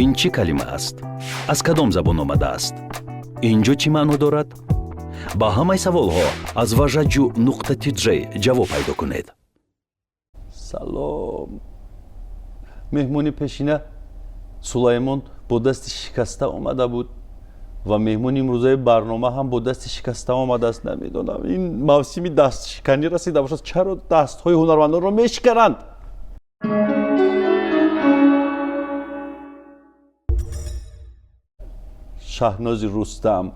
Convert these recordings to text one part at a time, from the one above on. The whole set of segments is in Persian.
ин чӣ калима аст? аз кадом забон омадааст? инҷо чӣ маъно дорад? ба ҳамаи саволҳо аз важаҷу нуқтати ҷ ҷавоб пайдо кунед. салом. меҳмони пешина сулаймон бо дасти шикаста омада буд ва меҳмони имрӯзаи барнома ҳам бо дасти шикаста омадааст. намедонам ин мавсими дастшиканӣ расида бошад. чаро дастҳои ҳунармандонро мешикананд? шаҳнози рустам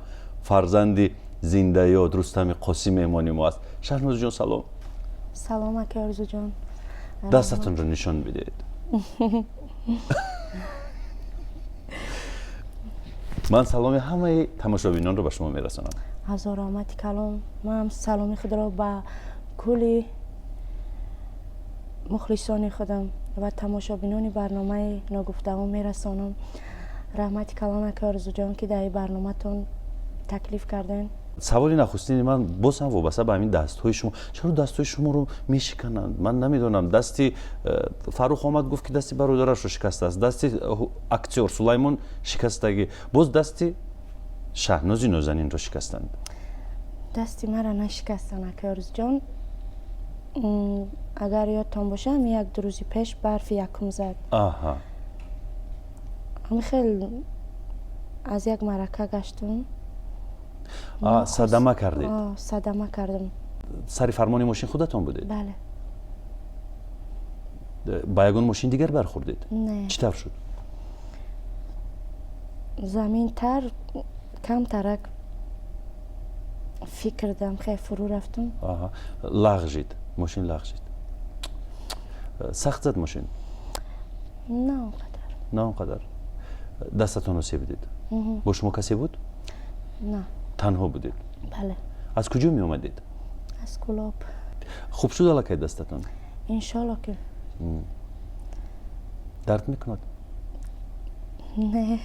фарзанди зиндаёд рустами қосӣ меҳмони мо аст. шаҳноз ҷон салом. салом ака орзуҷон. дастатонро нишон бидед. ман саломи ҳамаи тамошобинонро ба шумо мерасонам. ҳазор раҳмати калом. ман саломи худро ба кулли мухлисони худам ва тамошобинони барномаи ногуфтаҳо мерасонам. раҳмати калом ака орзуҷон ки дар ин барноматон таклиф кардем. саволи нахустини ман боз ҳам вобаста ба ҳамин дастҳои шумо. чаро дастҳои шуморо мешикананд? ман намедонам. дасти фарух омад гуфт ки дасти бародарашро шикастааст, дасти актер сулаймон шикастагӣ, боз дасти шаҳнози нозанинро шикастанд. дасти мара нашикастанд ака орзуҷон. агар ёдтон бошад як ду рӯзи пеш барфи якум зад. аҳа. хел аз як марака гаштум. садама кардед? садама кардам. сари фармони мошин худатон будед? бале. ба ягон мошин дигар бархӯрдед? не. чӣ тавр шуд? заминтар камтарак фикр дам хе фурӯ рафтум. лағжид, мошин лағжид. сахт зад мошин? на он қадар. на он қадар. дастатонро себидед? бо шумо касе буд? на. танҳо будед? бале. аз куҷо меомадед? аз Кулоб. хуб шуд аллакай дастатон? иншолло ки. дард мекунад? не.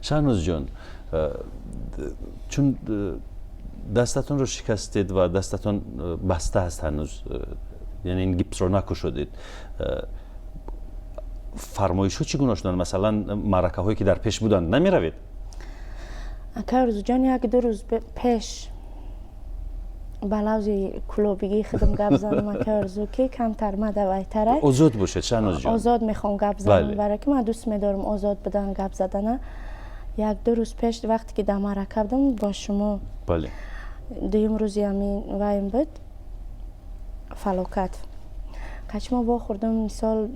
шаҳноз ҷон, чун дастатонро шикастед ва дастатон баста аст ҳанӯз, яъне ин гипсро накушодед, фармоишҳо чӣ гуна шуданд? масалан маъракаҳое ки дар пеш буданд намеравед? ака орзуҷон як ду рӯз пеш ба лавзи кулобигӣ худам гап задам ака орзу ки камтар мадавайтара озод бошед шаҳноз ҷон. озод мехоҳам гап задам, барое ки ман дӯст медорам озод будан гап задана. як ду рӯз пеш вақте ки дар маърака будам бо шумо дуюм рӯзи ҳамин вайм буд фалокат. қачмо вохӯрдам мисол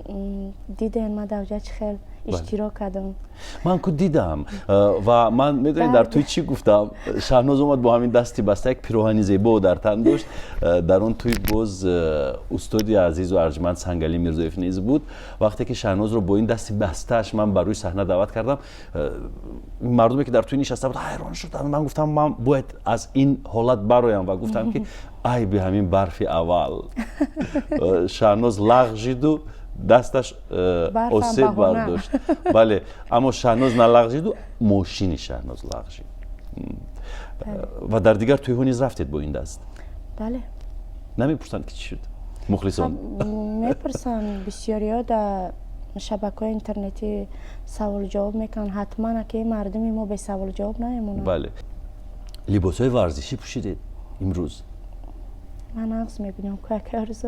диден ман дар ҷа чӣ хел иштирок кардам. ман ку дидам ва ман медонед дар туй чӣ гуфтам? шаҳноз омад бо ҳамин дасти баста, як пироҳани зебо дар тан дошт. дар он туй боз устоди азизу арҷманд Сангали Мирзоев низ буд. вақте ки шаҳнозро бо ин дасти бастааш ман ба рӯи саҳна даъват кардам, мардуме ки дар туй нишаста буд ҳайрон шуданд. ман гуфтам ман бояд аз ин ҳолат бароям ва гуфтам ки ай би ҳамин барфи аввал. шаҳноз лағжиду дасташ осеб бардошт. бале, аммо шаҳноз налағжиду мошини шаҳноз лағжид. ва дар дигар туйҳо низ рафтед бо ин даст? бале. намепурсанд ки чӣ шуд? мухлисон мепурсанд. бисёриҳо дар шабакаҳои интернетӣ саволу ҷавоб мекунанд. ҳатман аки мардуми мо бе саволу ҷавоб намемонанд. бале. либосҳои варзишӣ пӯшидед имрӯз? ман нағз мебинам ку ака орзу.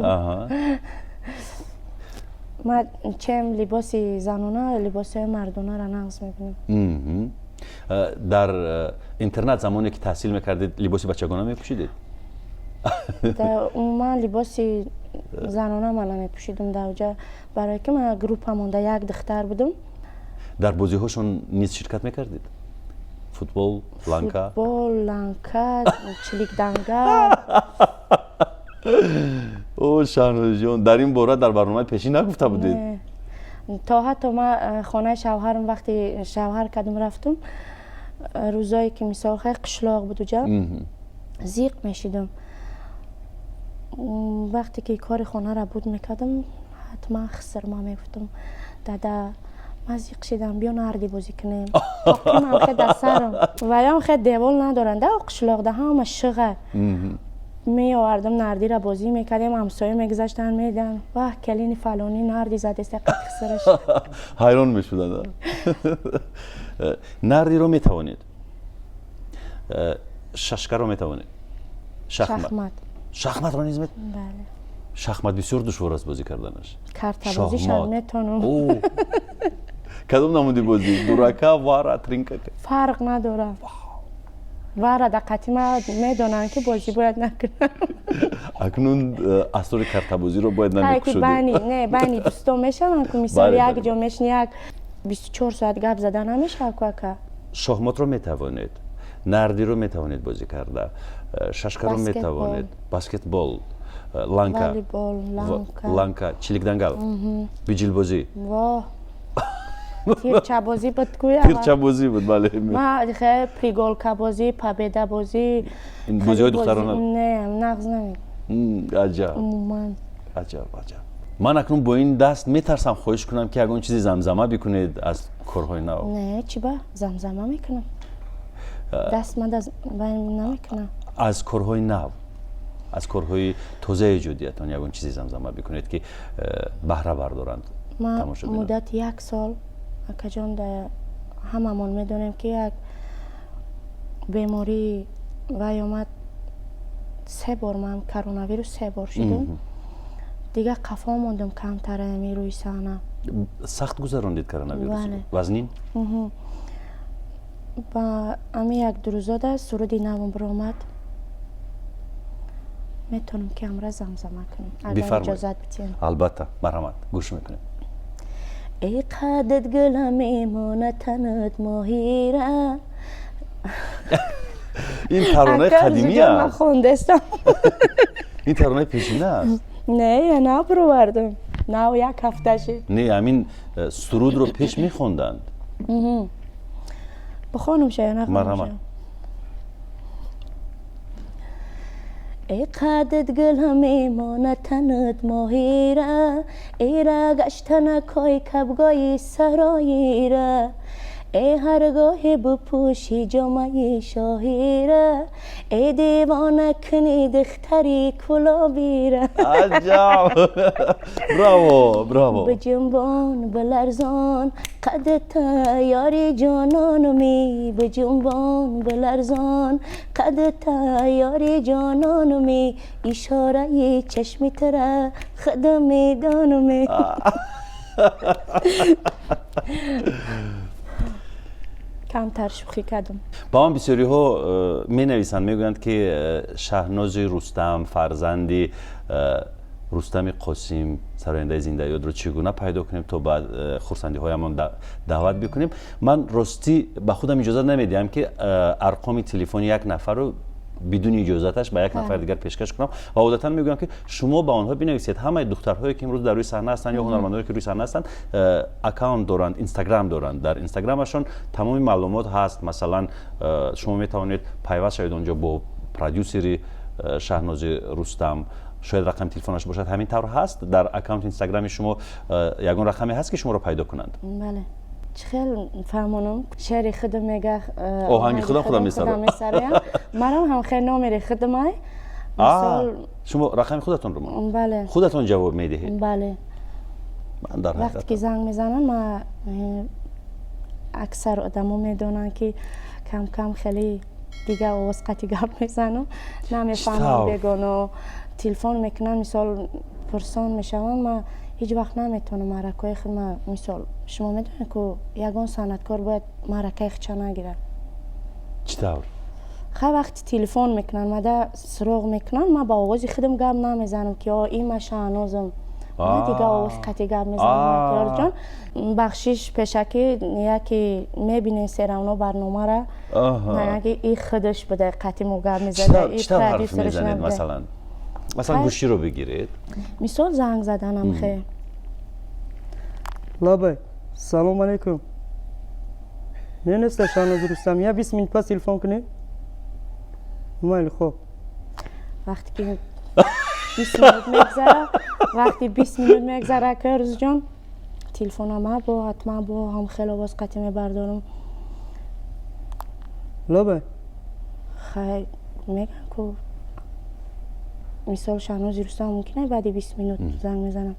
ман чем либоси занона либосҳои мардонаро нағз мебинам. дар интернат замоне ки таҳсил мекардед либоси бачагона мепӯшидед? умуман либоси занона ман намепӯшидам дар ҷа, барое ки ман группамонда як духтар будам. дар бозиҳошон низ ширкат мекардед? футбол, ланка? футбол, ланка, чиликданга. о шаҳноз ҷон, дар ин бора дар барномаи пешин нагуфта будед? то ҳатто ман хонаи шавҳарам вақте шавҳар кардам рафтум, рӯзое ки мисол хай қишлоқ буду ҷа зиқ мешидам. вақте ки кори хонаро буд мекардам ҳатман хисрма мегуфтам дада ман зиқ шидам биё нарди бозӣ кунем. ман хе дар сарам ваям хе девол надоранд да қишлоқ да ҳама шиға. می آوردم نردی را بازی میکردیم، همسایه میگذاشتن میدن واه کلین فلانی نردی زده است قطع سرش. حیران میشدن. نردی رو میتوانید، ششکر رو میتوانید، شخمت رو نیز بله. شخمت بسیار دشوار است بازی کردنش. کارت بازیش هم میتونم. کدوم نمودی بازی؟ دورکا، وارا، ترینکا؟ فرق نداره. وارا دقتی ما میدونن که بازی باید نکنن. اکنون اسرار کارت بازی رو باید نمی‌کشید. که بانی دوستو میشن که مثال یک جا میشن یک 24 ساعت گپ زدن نمیشه که. شахمات رو میتوانید، نردی رو میتوانید بازی کرده، ششکر رو میتوانید، بسکتبال، لانکا، چیلیک دنگل، بیجیل بازی. واه. تیرچه بازی بود کویا. تیرچه بازی بود بله. ما خیلی پریگولکا بازی، پابیدا بازی. این بازی های دخترانه؟ نه نقض نمید. عجب. من اکنون با این دست میترسم خواهش کنم که اگه اون چیزی زمزمه بکنید از کارهای نو. نه چی با زمزمه میکنم. دست من نمیکنم. از کارهای نو، از کارهای تازه جدیتان یگون چیزی زمزمه بکنید که بهره بردارند. ما مدت 1 سال اکا جان ده هممون میدونیم که یک بیماری وای آمد 3 بار من کرونا ویروس 3 بار شدم دیگه قفا موندم کمتر می روی صحنه. سخت گذراندید کرونا ویروس؟ وزنین؟ با امی یک دروزاده سرودی نوامبر آمد میتونم که امره زمزمه کنم اگر اجازت بتین. البته مرحمت گوش میکنیم. ای قدت گلم ایمانه تنت ماهیره. این ترانه قدیمی است. این ترانه پیشینه است. نه نه بروردم نه 1 هفته شد. نه همین سرود رو پیش میخوندند. بخونم شاید نخونم. مرحمت. ای قدت گلم ایمانه تنت ماهیره، ای را گشتن کای کبگای سراییره، ای هرگاه بپوشی جامعه شاهیره، ای دیوانه کنی دختری کلابیره. عجب. براو. بجنبان بلرزان قدت یاری جانانمی، بجنبان بلرزان قدت یاری جانانمی، اشاره چشمی تره خدم میدانمی. کمتر شوخی کردم. با من بسیاری ها می نویسند میگویند که شهناز رستم فرزندی رستم قاسم سراینده زنده یاد رو چگونه پیدا کنیم تا بعد خورسندی هایمان دعوت بکنیم. من راستی به خودم اجازه نمیدیم که ارقام تلفن یک نفر رو بدون اجازتش به یک نفر دیگر پیشکش کنم و عادتا میگم که شما به آنها بنویسید. همه دخترهایی که امروز در روی صحنه هستند یا هنرمندانی که روی صحنه هستند اکانت دارند، اینستاگرام دارند، در اینستاگرامشون تمام معلومات هست. مثلا شما میتوانید پیوست شوید اونجا با پرودیوسری شهناز رستم، شاید رقم تلفنش باشد، همین طور هست در اکانت اینستاگرام شما یگان رقمی هست که شما رو پیدا کنند. بله. خیلی فهمونم شعری خودم میگه آهنگ خودم میسرم. منم هم خیلی نامری خودم مثال شما رقم خودتون رو بله خودتون جواب میدهید؟ بله. من در وقتی که زنگ میزنن ما اکثر آدمو میدونن که کم کم خیلی دیگه آواز قطعی گپ میزنم نمیفهمم بگن تلفن میکنن مثال پرسان میشون ما هیچ وقت نمیتونم معرکه خود مثال شما میدونید که یگان صنعتکار باید معرکه خچه نگیره. چطور؟ خیلی وقتی تلفن میکنن مده سراغ میکنن ما با آواز خودم گپ نمیزنم که این ما شهنازم ما دیگه آواز قطعی گپ میزنم. یار جان بخشش پیشکی یکی میبینه سرانو برنامه را نه این خودش بده قطعی مو گپ میزنه. چطور حرف میزنید مثلا گوشی رو بگیرید مثال زنگ زدنم خیلی لابه سلام علیکم نه نیست شهناز رستم یا 20 منت پس تلفن کنی؟ مایل خوب وقتی که 20 منت میگذره وقتی 20 منت میگذره که روز جان تلفنم با حتما با هم خیلی آواز قطعی میبردارم. لابه خیلی میگن که مثال شانوزی رستم ممکنه بعد 20 مینوت زنگ میزنم.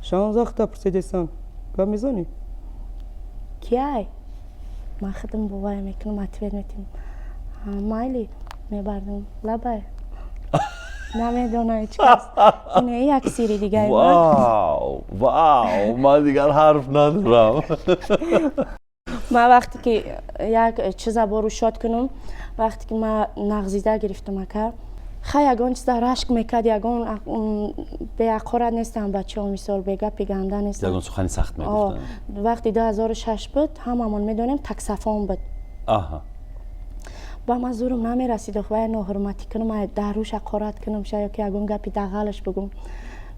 16 تا پرسیدستان گپ میزنی؟ کیای؟ ما خودم بابای میکنم مطمئن میتیم. مایلی میبردم لبای. نمیدونه هیچ کس. اینه یک سری دیگه. واو من دیگر حرف ندارم. ما وقتی که یک چیز بارو شاد کنم، وقتی که ما نغزیده گرفتم اکر خیلی یگان چیز رشک میکرد، یگان به اقارت نیستم بچه ها مثال بگه پیگنده نیستم، یگان سخنی سخت میگفتن. وقتی 2006 بود هممون میدونیم تکسفان بود. آها با من زورم نمیرسید و ناحرمتی کنم در روش اقارت کنم شاید که یگان گپی دغلش بگم.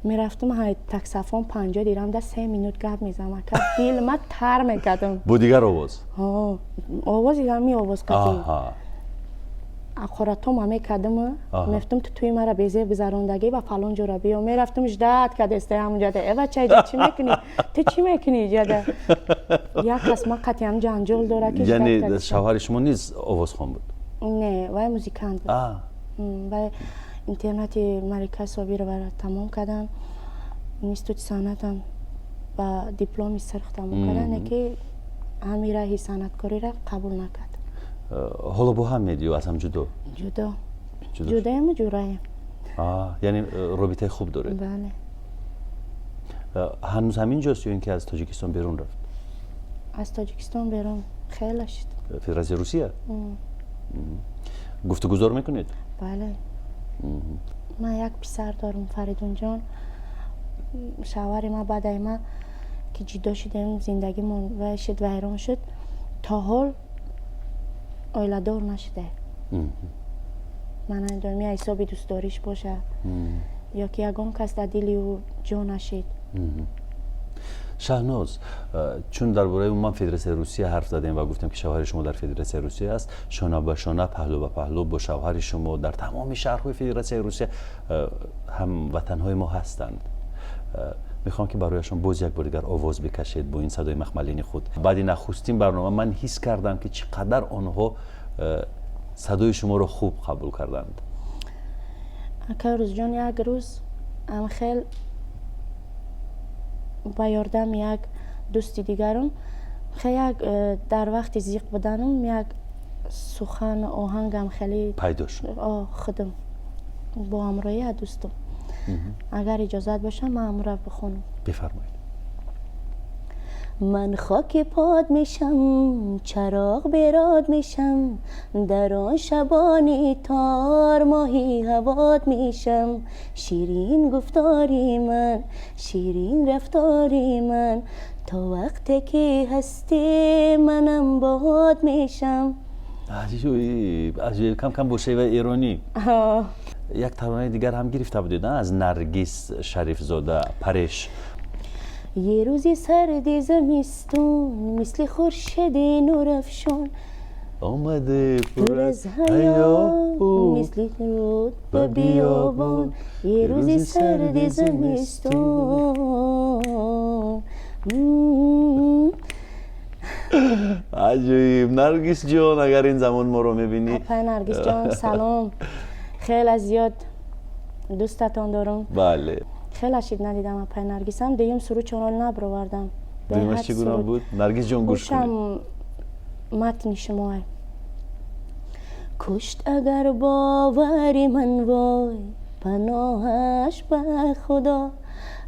میرفتم های تکسفان 50 دیرم در 3 مینوت گپ میزم که دل من تر میکردم. با دیگر آواز؟ آواز دیگر می آواز کردیم. اقارت هم میکردم میفتم توی مرا بیزه بزاروندگی و فلان جورا بیا میرفتم اجداد که دسته همونجا ده ای بچه ایجا چی میکنی؟ تو چی میکنی ایجا ده؟ یک کس ما قطعی هم جنجال داره که یعنی شوهر شما نیز آواز خوان بود؟ نه وای موزیکانت بود. وای اینترنت ملکه صابی رو برای تمام کردم، اینستیتوت صنعتم و دیپلمی سرخ تمام کردن که همین راهی صنعتکاری را قبول نکرد. حالا با هم میدی و از هم جدا؟ جدایم و جورایم. یعنی رابطه خوب داره؟ بله. هنوز همین جاست یا اینکه از تاجیکستان بیرون رفت؟ از تاجیکستان بیرون خیلی شد. فدراسیون روسیه؟ گفتگوزار میکنید؟ بله. من یک پسر دارم فریدون جان، شوهر ما بعد ما که جدا شدیم زندگیمون و شد ویران شد تا حال اویله دار نشده. من نمیدونم یا حسابی دوست داریش باشه یا که یگان کس در دلی و جا نشید. شهناز، چون درباره من فدراسیون روسیه حرف زدیم و گفتم که شوهر شما در فدراسیون روسیه است، شانه به شانه پهلو به پهلو با شوهر شما در تمام شهرهای فدراسیون روسیه هم وطنهای ما هستند. میخوام که برایشان باز یک بار دیگر آواز بکشید با این صدای مخملین خود. بعد نخستین برنامه من حس کردم که چقدر آنها صدای شما رو خوب قبول کردند. روز جان یک روز هم خیلی با یاردم یک دوستی دیگرم خیلی در وقت زیق بودنم یک سخن آهنگم خیلی پیدا شد. خودم با همراهی دوستم. اگر اجازت باشه من همراه بخونم. بفرمایید. من خاک پاد میشم، چراغ براد میشم، در آن شبانی تار ماهی هواد میشم. شیرین گفتاری من، شیرین رفتاری من، تا وقتی که هستی منم باد میشم. عجیب کم کم با شیوه ایرانی. یک ترانه دیگر هم گرفته بودید از نرگس شریف زاده، پرش. یه روزی سرد زمستون مثل خورشید نورافشان آمده پر از حیات مثل رود به بیابان. یه روزی سرد زمستون. عجیب. نرگس جان اگر این زمان ما رو میبینی. نرگس جان سلام، خیلی زیاد دوستتان دارم. بله. خیلی شید ندیدم اپای نرگسم. دیم سرود چانال نبروردم. دیمش چگونه بود؟ نرگس جان گوش کنید. متن شماه. کشت اگر باوری من وای، پناهش به خدا.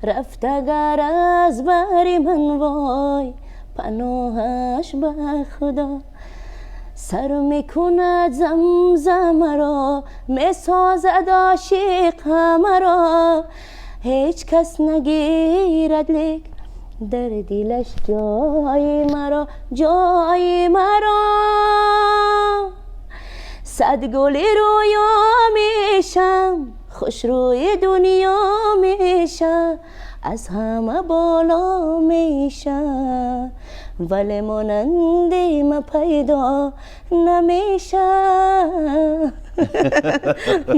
رفت اگر از بری من وای، پناهش به خدا. سر میکند زمزم را، میسازد عاشق مرا. هیچ کس نگیرد لیک در دلش جای مرا، جای مرا. صد گلی رویا میشم، خوش روی دنیا میشم، از همه بالا میشم، ولی مانندی ما پیدا نمیشم.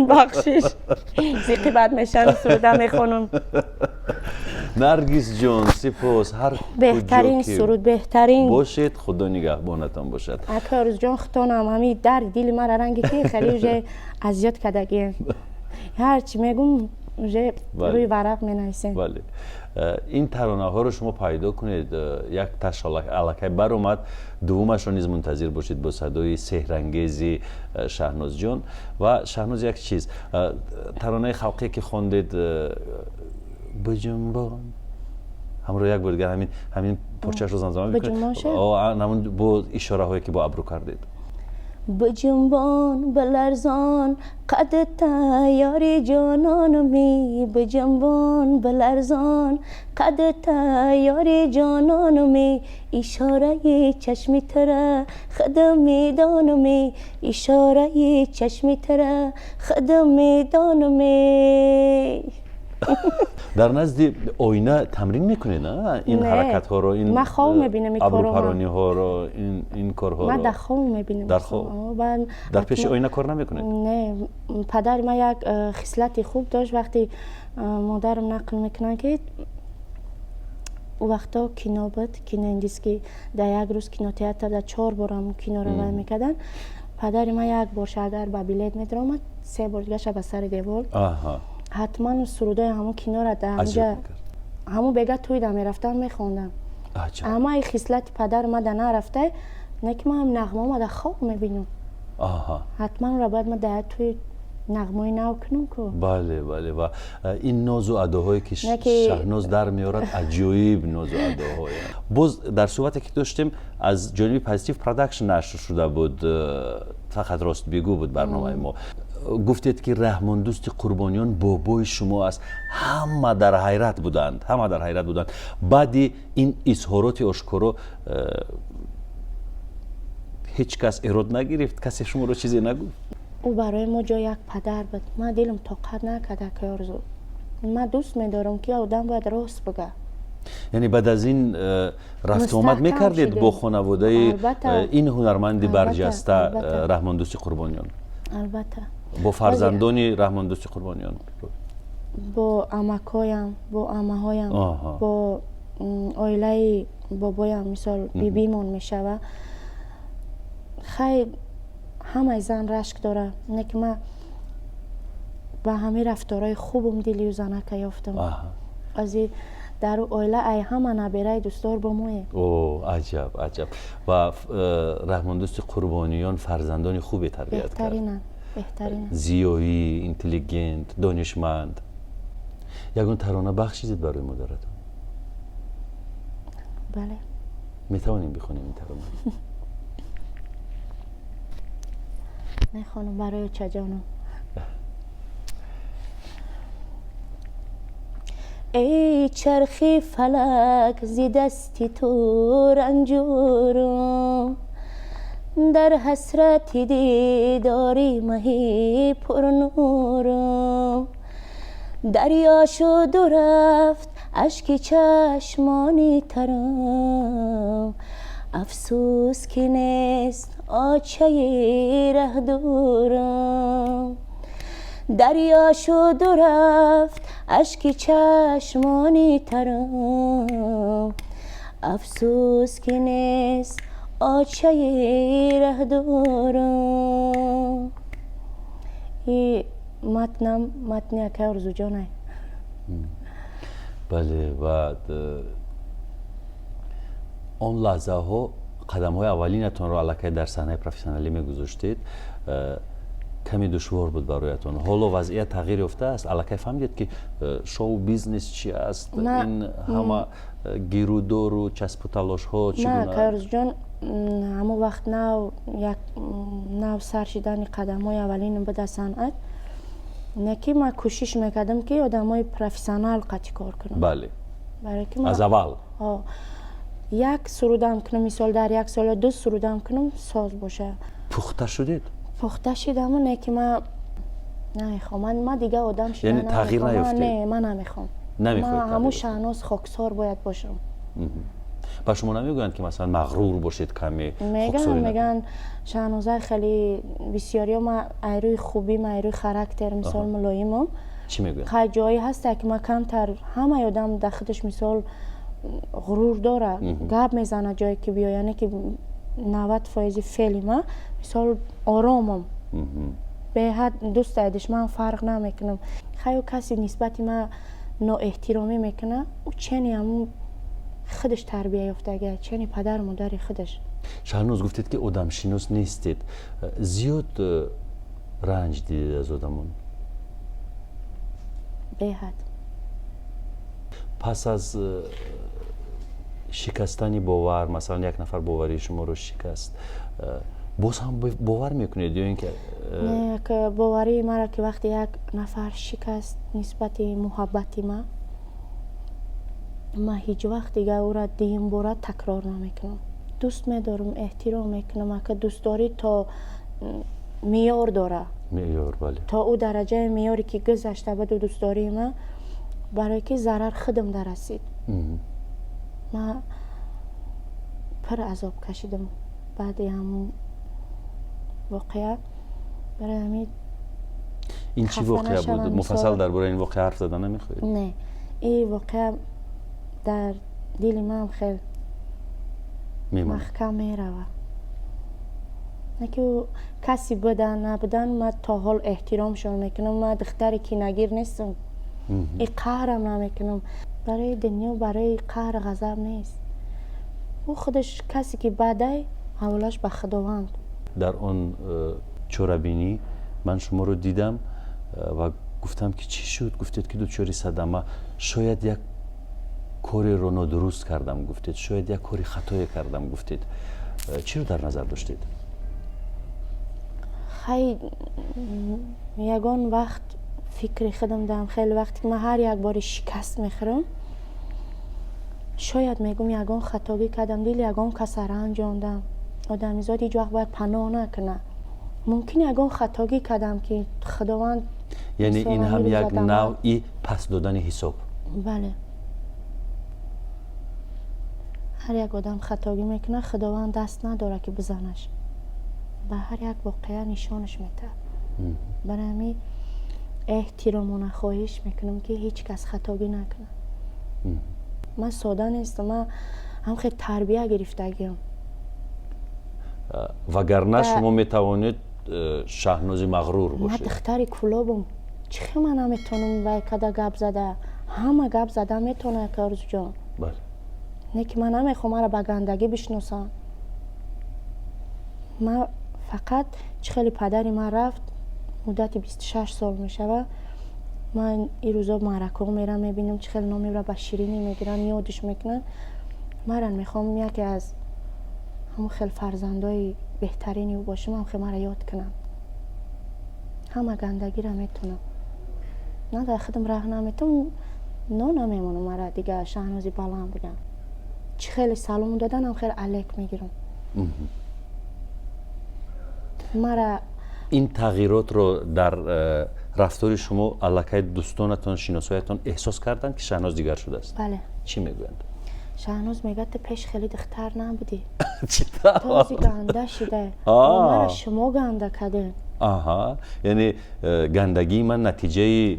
بخشش زیقی بد میشن سروده میخونم. نرگس جان سپاس. هر بهترین سرود بهترین باشید. خدا نگهبانتان باشد. اکارز جان خطانم همی در دل مرا رنگی که خیلی اذیت کردگی هرچی میگم روی ورق مینویسیم. بله. این ترانه ها رو شما پیدا کنید، یک تشالک علاقه بر اومد، دومش رو نیز منتظر باشید با صدای سحرانگیزی شهناز جان. و شهناز یک چیز، ترانه خلقی که خوندید بجنبان، همون رو یک بار دیگر همین پارچه‌اش رو زمزمه میکنید، همون با اشاره هایی که با ابرو کردید. بجنبان بلرزان قد تیاری جانانمی، بجنبان بلرزان قد تیاری جانانمی، اشاره چشمی تره خدم میدانمی، اشاره چشمی تره خدم میدانمی. در نزد آینه تمرین میکنید نه این حرکت ها رو، این من خواب میبینم این ابرو پرانی ها رو، این کارها رو؟ من در خواب میبینم. در خواب؟ در پیش آینه کار نمیکنید؟ نه، پدر من یک خصلت خوب داشت، وقتی مادرم نقل میکنن که او وقتا کینو بود، کینو انگلیسی، در یک روز کینو تئاتر در 4 بارم کینو رو روی میکردن. پدر من یک بار اگر با بلیت میدرامد 3 بار دیگه شب سر دیوار حتما سرودای همون کینو را در همونجا همون بگه توی در میرفتم میخوندم. اما این خصلت پدر ما در نرفته، نه که من هم نغمه ما در خواب میبینم. حتما را باید ما در توی نغمه نو کنم که. بله بله. و این ناز و اداهایی که شهناز در میارد عجیب ناز و اداهایی. باز در صحبتی که داشتیم از جانب پازیتیو پروداکشن نشر شده بود، فقط راست بگو بود برنامه ما. گفتید که رحمان دوست قربانیان بابای شما است. همه در حیرت بودند، همه در حیرت بودند. بعد این اظهارات آشکارا هیچ کس ایراد نگرفت؟ کسی شما رو چیزی نگفت؟ او برای ما جای یک پدر بود. من دلم طاقت نکرده که آرزو، من دوست میدارم که آدم باید راست بگه. یعنی بعد از این رفت آمد میکردید با خانواده این هنرمند برجسته رحمان دوست قربانیان؟ البته. با فرزندان رحمان دوست قربانیان؟ با عمکایم، با عمه‌هایم، با عائله بابایم، مثال بیبیمون میشوه. خیلی همه زن رشک داره، نه که من با همه رفتارهای خوبم دلی و زنک یافتم. از در عائله ای همه نبیره دوستدار با موی. اوه عجب عجب. و رحمان دوست قربانیان فرزندان خوبی تربیت کرد. بهترین. زیایی، اینتلیگنت، دانشمند. یگون ترانه بخشیدید برای مادرتون؟ بله. میتوانیم بخونیم این ترانه؟ نه خانم، برای چجانم. ای چرخی فلک زی دستی تو رنجورم، در حسرت دیداری مهی پر نورم، دریا شد و رفت اشک چشمانی ترم، افسوس که نیست آچه ره دورم، دریا شد و رفت اشک چشمانی ترم، افسوس که نیست آچه ره دورم. این متنی که آرزو جانه. بله. و اون لحظه ها قدم های اولینتون رو علاقه در صحنه پروفسیونالی میگذاشتید، کمی دشوار بود برایتون. حالا وضعیت تغییر یافته است؟ علاقه فهمیدید که شو بیزنس چی است؟ این همه گیرودار و چسب و تلاش ها چگونه؟ نه کارز جان، همون وقت نو سر شدن قدم های اولین بود در صنعت، نه که من کوشش میکردم که آدم های پروفسیونال قطعی کار کنم. بله. برای که از اول یک سرودم کنم، مثال در یک سال 2 سرودم کنم ساز باشه. پخته شدید؟ پخته شدم، نه که من نمیخوام. من دیگه آدم شدم. یعنی تغییر نیافتید؟ نه من نمیخوام. من همون شهناز خاکسار باید باشم. با شما نمیگویند که مثلا مغرور باشید کمی؟ میگن شهنازه خیلی بسیاری ما ایروی خوبی، ما ایروی خاراکتر، مثال ملایمم. چی میگویند؟ خیلی جایی هست که ما کمتر، همه آدم داخلش مثال غرور داره، گپ میزنه جایی که بیاینه که 90% فعلی ما مثال آرامم. به حد دوست داشتش، من فرق نمیکنم. خیلی کسی نسبت ما نااحترامی میکنه، او چنی همون خودش تربیه یافتگی، چنی پدر مادر خودش. شهرناز گفتید که آدم شناس نیستید، زیاد رنج دیدید از آدمون؟ به حد. پس از شکستن باور، مثلا یک نفر باوری شما رو شکست، باز هم باور میکنید یا اینکه نه، که باوری مرا که وقتی یک نفر شکست نسبت محبتی ما هیچ وقت دیگه او را دیم باره تکرار نمیکنم. دوست میدارم، احترام میکنم، که دوستداری تا میار داره، معیار. بله. تا او درجه میاری که گذشته به دوستداری ما، برای که ضرر خودم در رسید. ما پر عذاب کشیدم بعد همون واقعه. برای همین این چی واقعه بود؟ مفصل درباره این واقعه حرف زدن نمیخواید؟ نه، این واقعه در دل من خیلی محکم میروه. نه که کسی بدن نبودن، من تا حال احترامشون میکنم. من دختری که نگیر نیستم، این قهرم نمیکنم. برای دنیا برای قهر غضب نیست. او خودش کسی که بده حوالش به خداوند. در آن چوربینی من شما رو دیدم و گفتم که چی شد؟ گفتید که دچار صدمه، شاید یک کاری رو نادرست کردم گفتید، شاید یک کاری خطایی کردم گفتید. چی رو در نظر داشتید؟ خیلی یگان وقت فکر خودم دارم، خیلی وقتی که من هر یک باری شکست میخورم، شاید میگم یگان خطایی کردم، دیل یگان کسر انجامدم. آدمیزاد هیچ وقت باید پناه نکنه. ممکن یگان خطایی کردم که خداوند، یعنی این هم یک نوعی پس دادن حساب. بله. هر یک آدم خطایی میکنه، خداوند دست نداره که بزنش، به هر یک واقعه نشانش میده. برای همین احترام خواهش میکنم که هیچ کس خطایی نکنه. من ساده نیستم، من هم خیلی تربیه گرفتگیم. وگرنه شما میتوانید شهناز مغرور باشید. من دختری کلابم، چه من نمیتونم با کده گپ زده؟ همه گپ زده میتونه که ارزو جان. بله. نه که من نمیخوام مرا به گندگی بشناسم. من فقط چه خیلی پدری من رفت، مدت 26 سال میشه. من این روزا معرکه میرم میبینم چه خیلی نامی را به شیرینی میگیرن، یادش میکنن. من میخوام یکی از همون خیلی فرزندای بهترینی باشم، هم خیلی مرا یاد کنم. همه گندگی را میتونم، نه در خودم راه نمیتونم، نه نمیمونم مرا دیگه شهنازی بلند بگم. چه خیلی سلام دادن هم خیلی علیک میگیرم. مرا این تغییرات رو در رفتار شما علاقه دوستانتان، شناسایتان احساس کردن که شهناز دیگر شده است؟ بله. چی میگویند؟ شهناز میگه تو پیش خیلی دختر نبودی، چطور؟ تازی گنده شده، مرا شما گنده کردین. آها، یعنی گندگی من نتیجه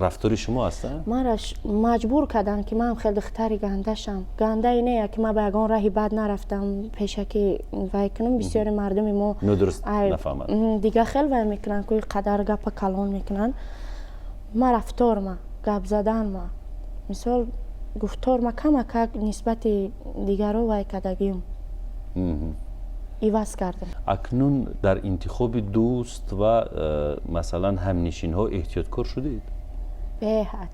رفتار شما هستن؟ مرا مجبور کردن که من خیلی دختری گنده شم. گنده اینه که من به یگان راهی بد نرفتم، پیشه که وای کنم بسیاری مردمی ما ندرست نفهمند دیگه خیلی وای میکنن که قدر گپ کلان میکنن. ما رفتار ما، گپ زدن ما، مثال گفتار ما کمک نسبت دیگران وای کردگیم ایواز کردم. اکنون در انتخاب دوست و مثلا همنشین ها احتیاطکار شدید؟ به حد.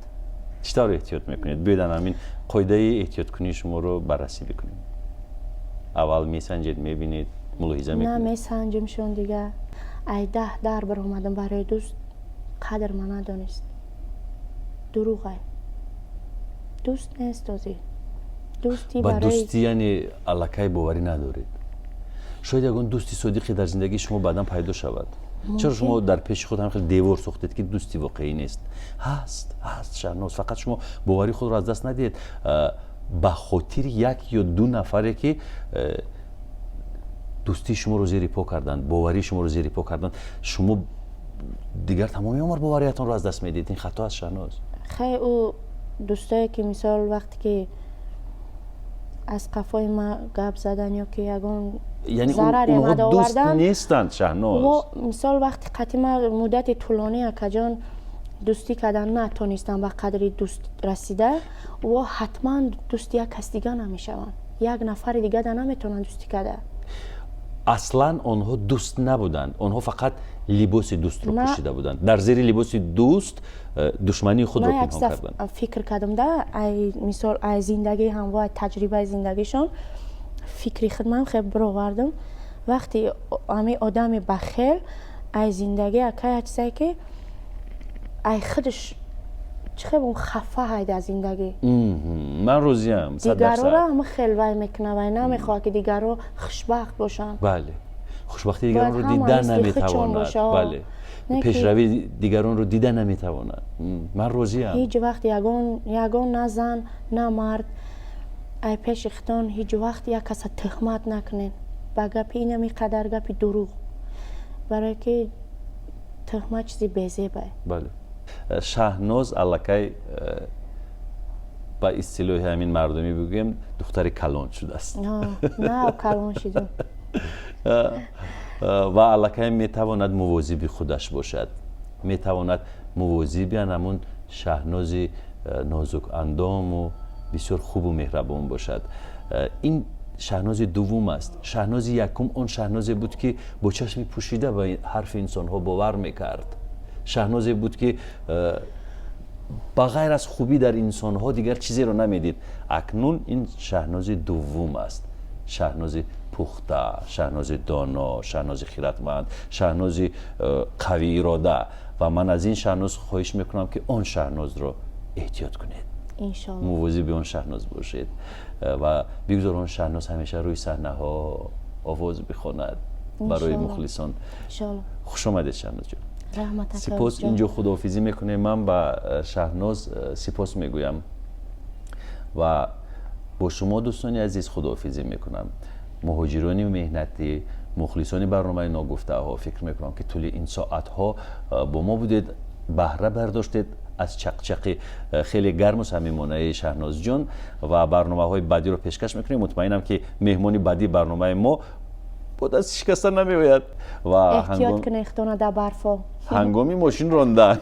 چطور احتیاط میکنید؟ بیدن همین قاعده احتیاط کنی شما رو بررسی بکنید. اول میسنجید، میبینید، ملاحظه میکنید؟ نه میسنجم شون دیگه. ای 10 در بر اومدم برای دوست، قدر من ندانست. دروغه. دوست نیست دوزی. دوستی با برای دوستی یعنی علاقه باوری ندارید. شاید یگان دوستی صادقی در زندگی شما بعدا پیدا شود. چرا شما در پیش خود هم خیلی دیوار ساختید که دوستی واقعی نیست؟ هست شهناز، فقط شما باوری خود رو از دست ندید. به خاطر یک یا دو نفری که دوستی شما رو زیر پا کردند، باوری شما رو زیر پا کردند، شما دیگر تمامی عمر باوریتون رو از دست میدید. این خطا است شهناز. خیلی او دوستایی که مثال وقتی که از قفای ما گپ زدن یا که یگان یعنی ضرری اونها آمده دوست آوردن. نیستند شهناز. و مثال وقتی قدیما مدت طولانی اکجان دوستی کردن نتونستن به قدری دوست رسیده و حتما دوستی یک کس دیگه نمیشوند، یک نفر دیگه ده نمیتونن دوستی کرده. اصلا آنها دوست نبودند، آنها فقط لباس دوست رو پوشیده بودند، در زیر لباس دوست دشمنی خود را پنهان کردند. من فکر کردم ده ای مثال ای زندگی هم و تجربه زندگیشون فکری خودم خیلی برآوردم وقتی همه آدم بخیل ای زندگی اکای چیزی که ای خودش چه اون خفه هاید از زندگی. من روزیم 100%. دیگران را هم خیلی وای میکنه و نمیخواد که دیگران خوشبخت باشن. بله، خوشبختی دیگران رو دیدن نمیتواند. بله، پیشروی دیگران رو دیدن نمیتواند. من روزیم هیچ وقت یگان نه زن نه مرد ای پیش اختان هیچ وقت یک کس تهمت نکنین با گپی اینمی قدر گپی دروغ، برای که تهمت چیزی بیزیبه. بله، شهناز الکی با اصطلاح همین مردمی بگویم دختر کلان شده است. نه کلان شده و الکی میتواند مواظب خودش باشد، میتواند مواظب همون شهناز نازک اندام و بسیار خوب و مهربان باشد. این شهناز دوم است. شهناز یکم آن شهنازی بود که با چشم پوشیده به حرف انسان ها باور میکرد. شهنازی بود که بغیر از خوبی در انسان ها دیگر چیزی رو نمیدید. اکنون این شهناز دوم است. شهناز پخته، شهناز دانا، شهناز خیرتمند، شهناز قوی اراده. و من از این شهناز خواهش میکنم که آن شهناز رو احتیاط کنید، انشالله مواظب آن شهناز باشید و بگذار آن شهناز همیشه روی صحنه ها آواز بخواند برای مخلصان. خوش آمدید شهناز جان. سپاس. اینجا خداحافظی میکنه. من با شهناز سپاس میگویم و با شما دوستانی عزیز خداحافظی میکنم. مهاجرانی مهنتی، مخلصانی برنامه ناگفته ها، فکر میکنم که طول این ساعت ها با ما بودید، بهره برداشتید از چقچق خیلی گرم و صمیمانه شهناز جان و برنامه های بعدی رو پیشکش میکنیم. مطمئنم که مهمانی بعدی برنامه ما با دست شکستن نمیوید و احتیاط کنه اختانه در برفا هنگامی ماشین راندن.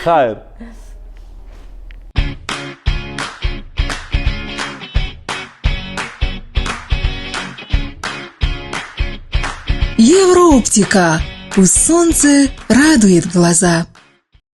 خیر. Еврооптика. Пусть солнце радует глаза.